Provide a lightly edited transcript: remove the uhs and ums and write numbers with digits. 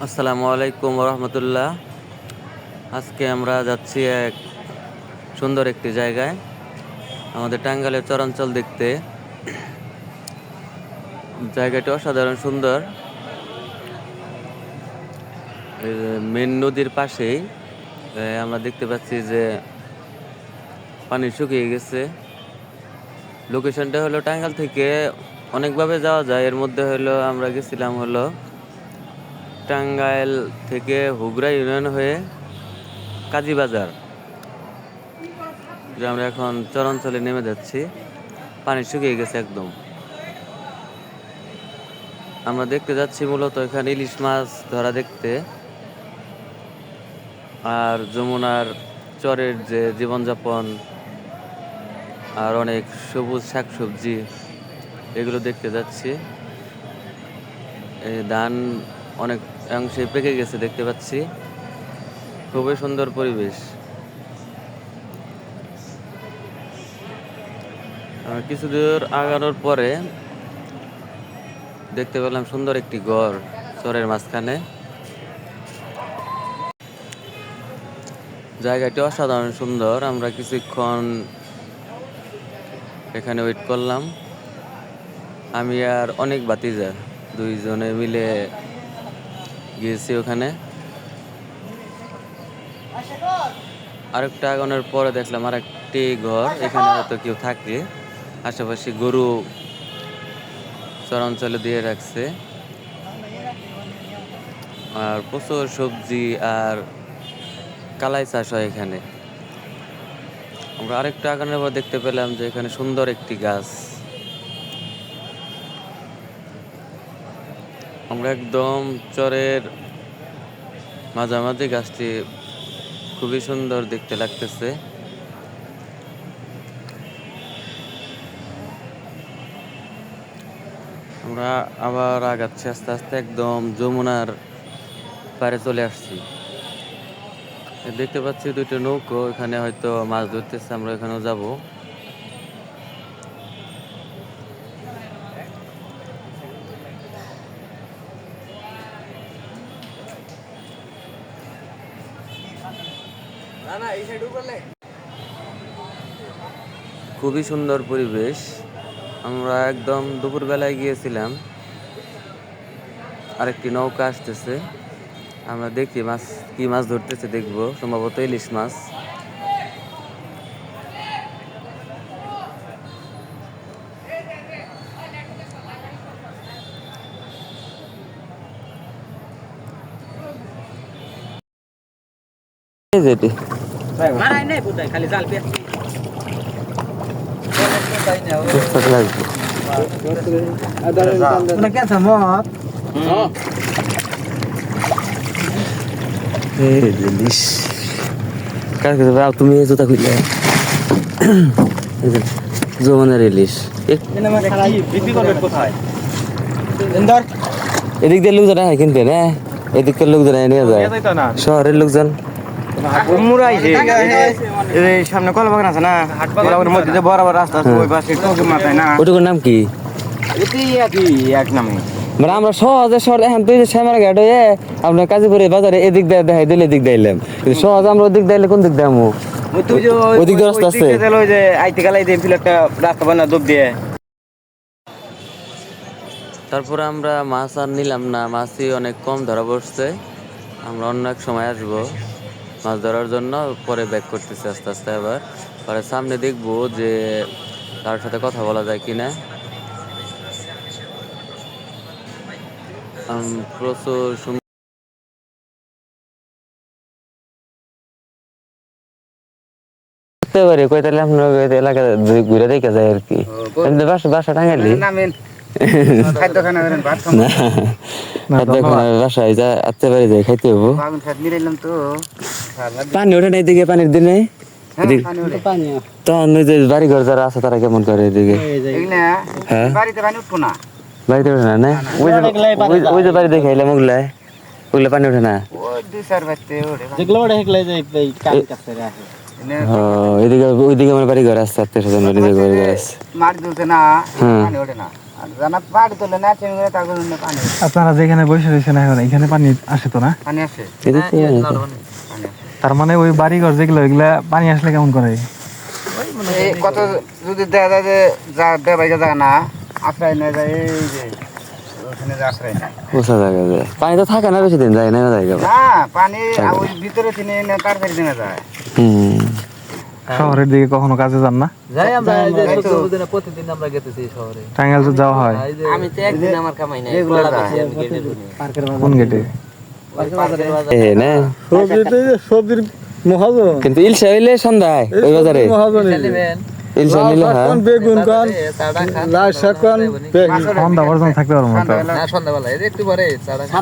আসসালামু আলাইকুম রহমতুল্লাহ। আজকে আমরা যাচ্ছি এক সুন্দর একটি জায়গায় আমাদের টাঙ্গাইলের চরাঞ্চল দেখতে। জায়গাটি অসাধারণ সুন্দর। মেন নদীর পাশেই আমরা দেখতে পাচ্ছি যে পানি শুকিয়ে গেছে। লোকেশনটা হলো টাঙ্গাইল থেকে অনেকভাবে যাওয়া যায়। এর মধ্যে হলো আমরা গেছিলাম হলো টাঙ্গাইল থেকে হুগরা ইউনিয়ন হয়ে কাজীবাজার। যে আমরা এখন চরাঞ্চলে নেমে যাচ্ছি, পানি শুকিয়ে গেছে একদম। আমরা দেখতে যাচ্ছি মূলত এখানে ইলিশ মাছ ধরা দেখতে, আর যমুনার চরের যে জীবনযাপন আর অনেক সবুজ শাকসবজি এগুলো দেখতে যাচ্ছি। এই ধান অনেক অংশে পেকে গেছে দেখতে পাচ্ছি। খুবই সুন্দর পরিবেশ। কিছু দূর আগানোর পরে দেখতে পেলাম সুন্দর একটি ঘর চরের মাঝখানে। জায়গাটি অসাধারণ সুন্দর। আমরা কিছুক্ষণ এখানে ওয়েট করলাম। আমি আর অনেক ভাতিজা দুইজনে মিলে গিয়েছি ওখানে। আরেকটা আগানোর পরে দেখলাম আরেকটি ঘর, এখানে হয়তো কেউ থাকে। আশেপাশে গরু চরাঞ্চলে দিয়ে রাখছে, আর প্রচুর সবজি আর কালাই চাষ হয় এখানে। আমরা আরেকটা আগানোর পর দেখতে পেলাম যে এখানে সুন্দর একটি গাছ। আমরা একদম চরের মাঝামাঝি, গাছটি খুবই সুন্দর দেখতে লাগতেছে। আমরা আবার আগাচ্ছি আস্তে আস্তে, একদম যমুনার পাড়ে চলে আসছি। দেখতে পাচ্ছি দুইটা নৌকো, এখানে হয়তো মাছ ধরতেছে। আমরা এখানেও যাব। খুবই সুন্দর পরিবেশ। আমরা একদম দুপুরবেলায় গিয়েছিলাম। আরেকটি নৌকা আসতেছে, আমরা দেখি মাছ কি মাছ ধরতেছে, দেখবো সম্ভবত ইলিশ মাছ। যেটি খালি জাল পেয়েছি তুমি জুতা খুললে জমানের ইলিশ। এদিক দিয়ে লোকজন হয় কিনতে না, এদিকের লোকজন নিয়ে যায়, শহরের লোকজন। সামনে কলা বাগান আছে না, মধ্যে বড় বড় রাস্তা আছে, ওই পাশে মাথায় না, ওটুকুর নাম কি? এক নামে। মানে আমরা সহজে শহর এখন তুই যে শ্যামার ঘাট হয়ে আপনার কাজীপুরে বাজারে এদিক দিয়ে দেখাই দিলে এদিক দিলাম, কিন্তু সহজে আমরা ওদিক দিলে কোন দিক দামু? ওদিক দিয়ে রাস্তা আছে, আইতে গেলে একটা রাস্তা বানা ডুব দিয়ে। তারপরে আমরা মাছ আর নিলাম না, মাছই অনেক কম ধরা পড়ছে। আমরা অন্য এক সময় আসবো মাছ ধরার জন্য। পরে ব্যাক করতেছি আস্তে আস্তে। আবার পরে সামনে দেখবো যে তার সাথে কথা বলা যায় কিনা। প্রচুর সুন্দর কইতালে আপনার এলাকা ঘুরে দেখে যায় আর কি। বাসা টাঙ্গাইলি বাসায় যা আত্মীয় বাড়ি যায় খাইতে হবো। পানি ওঠে না এদিকে, পানির দিনে তখন ওই যে বাড়ি ঘর যারা আছে তারা কেমন করে এদিকে? হ্যাঁ, বাড়িতে ওঠে না? ওই যে বাড়ি দেখে এলাম ওগুলায়, ওগুলা পানি ওঠে না। এদিকে ওইদিকে আমার বাড়ি ঘর আছে, আত্মীয় স্বজন নিজের বাড়ি ঘর আছে। আর জানা পাড়ি তোলে না চেন করে তার জন্য পানি আপনারা যেখানে বসে রয়েছেন এখন এখানে পানি আসে তো না? পানি আসে এটা তো তার মানে ওই বাড়িঘর যেগুলো ওইগুলা পানি আসলে কেমন করে? এই কত যদি দেখা যায় যে যা বেবাইকে যায় না আশ্রয় নিয়ে যায় এই যে ওখানে যে আশ্রয় নেয় বোঝা যায় যে পানি তো থাকে না বেশি দিন যায় না যায় না পানি ওই ভিতরে তিনি তাড়াতাড়ি নেমে যায় হুম শহরের দিকে কখনো কাজে যান না? যাই আমরা এই যে শুক্রবার প্রতিদিন আমরা গেতেছি শহরে। টাঙ্গাইল তো যাওয়া হয়। আমি তো একদিন আমার কামাই নাই, এগুলো কলা যায়। বেচি আমি গেটের রুমে। কোন গেটে? বাজারে এ না সবজির মহাজন কিন্তু ইলশা হইলে সন্ধ্যায় ওই বাজারে নেবেন, ইলশা নিলে হ্যাঁ বেগুন কান চাটা খান, লাল শাক কান সন্ধ্যা পর্যন্ত থাকতে পারবো না তো। না সন্ধ্যাবেলা এই যে একটু পরে চাটা খান।